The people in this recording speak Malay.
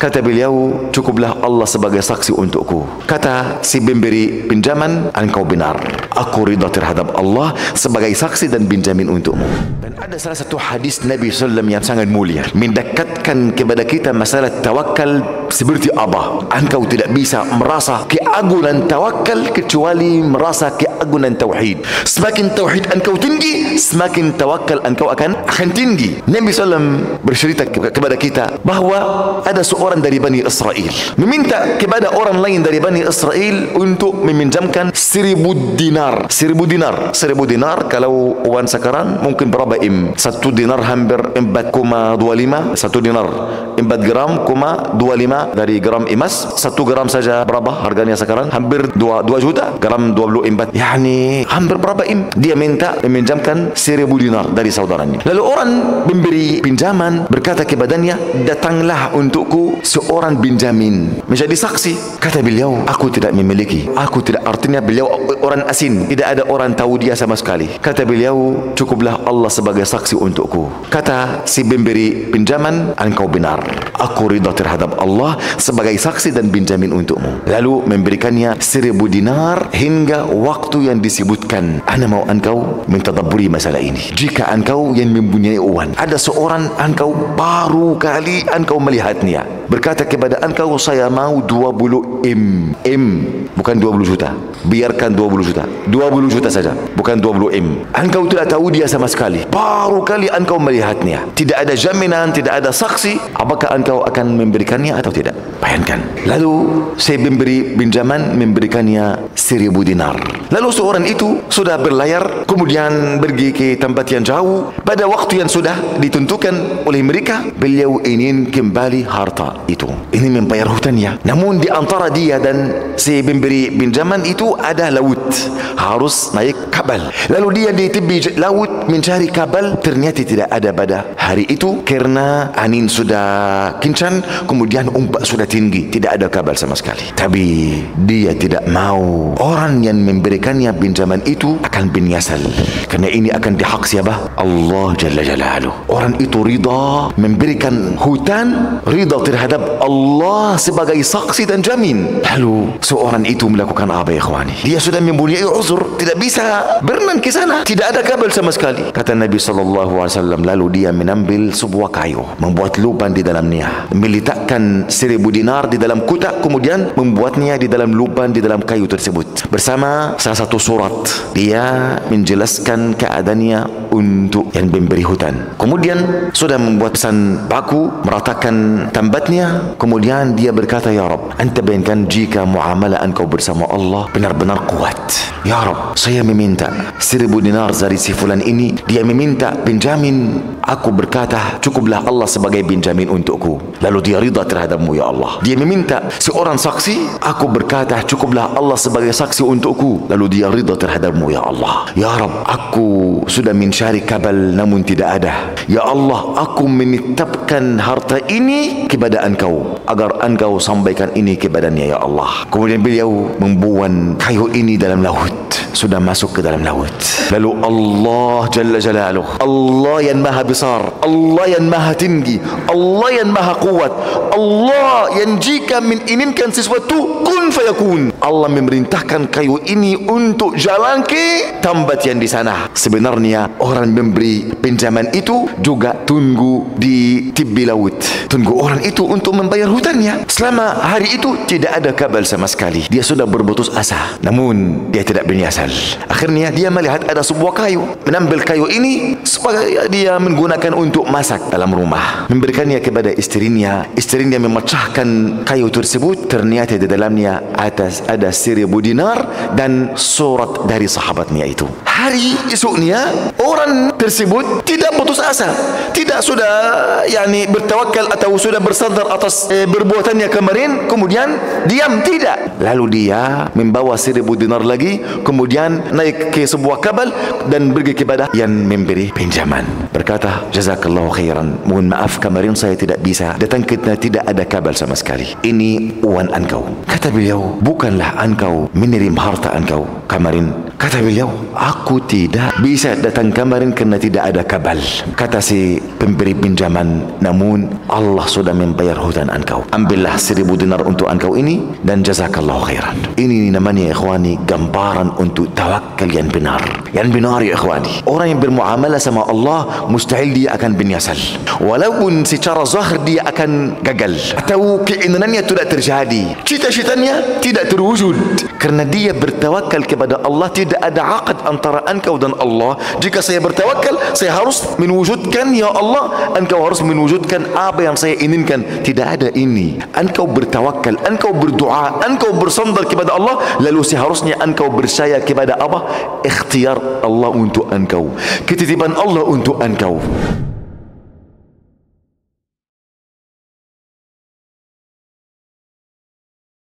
Kata beliau, cukuplah Allah sebagai saksi untukku. Kata si pemberi pinjaman, engkau benar. Aku ridha terhadap Allah sebagai saksi dan pinjamin untukmu. Dan ada salah satu hadis Nabi SAW yang sangat mulia, mendekatkan kepada kita masalah tawakal seperti apa. Engkau tidak bisa merasa keagungan tawakal kecuali merasa keagungan tauhid. Semakin tauhid engkau tinggi, semakin tawakal engkau akan tinggi. Nabi SAW bercerita kepada kita bahawa ada seorang dari Bani Israel meminta kepada orang lain dari Bani Israel untuk meminjamkan 1000 dinar. 1000 dinar kalau uang sekarang mungkin berapa im? 1 dinar hampir 4,25. 1 dinar 4 gram, 25 dari gram emas. 1 gram saja berapa harganya sekarang? Hampir 2 juta. Gram 24. Yani hampir berapa im? Dia minta meminjamkan 1000 dinar dari saudaranya. Lalu orang memberi pinjaman berkata kepadanya, datanglah untukku seorang pinjamin menjadi saksi. Kata beliau, aku tidak memiliki. Aku tidak, artinya beliau orang asing, tidak ada orang tahu dia sama sekali. Kata beliau, cukuplah Allah sebagai saksi untukku. Kata si pemberi pinjaman, engkau benar. Aku ridha terhadap Allah sebagai saksi dan pinjamin untukmu. Lalu memberikannya 1000 dinar hingga waktu yang disebutkan. Ana mau engkau mentadabburi masalah ini. Jika engkau yang mempunyai uang, ada seorang engkau baru kali engkau melihatnya, berkata kepada engkau, saya mau 20 M, bukan 20 juta. Biarkan 20 juta. 20 juta saja, bukan 20 M. Engkau tidak tahu dia sama sekali. Baru kali engkau melihatnya. Tidak ada jaminan, tidak ada saksi. Apakah engkau akan memberikannya atau tidak? Bayangkan. Lalu saya memberi pinjaman, memberikannya 1000 dinar. Lalu seorang itu sudah berlayar, kemudian pergi ke tempat yang jauh. Pada waktu yang sudah ditentukan oleh mereka, beliau ingin kembali harta itu, ini membayar hutangnya. Namun di antara dia dan si pemberi pinjaman itu ada laut, harus naik kapal. Lalu dia di tepi laut mencari kapal, ternyata tidak ada pada hari itu karena angin sudah kencang, kemudian ombak sudah tinggi, tidak ada kapal sama sekali. Tapi dia tidak mau orang yang memberikannya pinjaman itu akan binyasal, karena ini akan dihak siapa? Allah Jalla Jalaluh. Orang itu ridha memberikan hutang, ridha terhadap Allah sebagai saksi dan jamin. Lalu seorang itu melakukan apa ya ikhwani? Dia sudah mempunyai uzur, tidak bisa berenang ke sana, tidak ada kabel sama sekali. Kata Nabi SAW, lalu dia menambil sebuah kayu, membuat lubang di dalamnya, meletakkan 1000 dinar di dalam kotak, kemudian membuatnya di dalam lubang di dalam kayu tersebut bersama salah satu surat. Dia menjelaskan keadaannya untuk yang memberi hutang. Kemudian sudah membuat pesan baku, meratakan tambatnya. Kemudian dia berkata, ya Rab, anta bayangkan jika muamalah engkau bersama Allah benar-benar kuat. Ya Rab, saya meminta 1000 dinar dari si fulan ini. Dia meminta pinjamin. Aku berkata, cukuplah Allah sebagai pinjamin untukku. Lalu dia ridha terhadapmu ya Allah. Dia meminta seorang saksi. Aku berkata, cukuplah Allah sebagai saksi untukku. Lalu dia ridha terhadapmu ya Allah. Ya Rab, aku sudah mencari kabel namun tidak ada. Ya Allah, aku menitipkan harta ini kepada engkau agar engkau sampaikan ini kepadanya ya Allah. Kemudian beliau membuang kayu ini dalam laut, sudah masuk ke dalam laut. Lalu Allah Jalla Jalaluh, Allah yang maha besar, Allah yang maha tinggi, Allah yang maha kuat, Allah yang jika menginginkan sesuatu kun fayakun, Allah memerintahkan kayu ini untuk jalan ke tempat yang di sana. Sebenarnya orang memberi pinjaman itu juga tunggu di tepi laut, tunggu orang itu untuk membayar hutangnya. Selama hari itu tidak ada kabel sama sekali. Dia sudah berputus asa, namun dia tidak bernyasal. Akhirnya dia melihat ada sebuah kayu, menambil kayu ini supaya dia menggunakan untuk masak dalam rumah, memberikannya kepada istrinya. Istrinya memecahkan kayu tersebut, ternyata di dalamnya ada 1000 dinar dan surat dari sahabatnya itu. Hari esoknya orang tersebut tidak putus asa, tidak sudah bertawakal atau sudah bersandar atas perbuatannya kemarin kemudian diam, tidak. Lalu dia membawa 1000 dinar lagi, kemudian naik ke sebuah kapal dan pergi kepada yang memberi pinjaman, berkata, jazakallahu khairan, mohon maaf kemarin saya tidak bisa datang karena tidak ada kabel sama sekali, ini uang engkau. Kata beliau, bukanlah engkau menerima harta engkau kemarin? Kata beliau, aku tidak bisa datang kemarin karena karena tidak ada kabal. Kata si pemberi pinjaman, namun Allah sudah membayar hutang engkau. Ambillah 1000 dinar untuk engkau ini dan jazakallahu khairan. Ini namanya ya ikhwani gambaran untuk tawakal yang benar. Yang benar ya ikhwani. Orang yang bermuamalah sama Allah mustahil dia akan binyasal. Walaupun secara zahir dia akan gagal atau keinginannya tidak terjadi, cita-citanya tidak terwujud, karena dia bertawakal kepada Allah. Tidak ada aqd antara engkau dan Allah. Jika saya bertawakal, saya harus mewujudkan, ya Allah, engkau harus mewujudkan apa yang saya inginkan. Tidak ada ini. Engkau bertawakal, engkau berdoa, engkau bersandar kepada Allah, lalu seharusnya engkau bersaya kepada apa? Ikhtiar Allah untuk engkau, ketitipan Allah untuk engkau.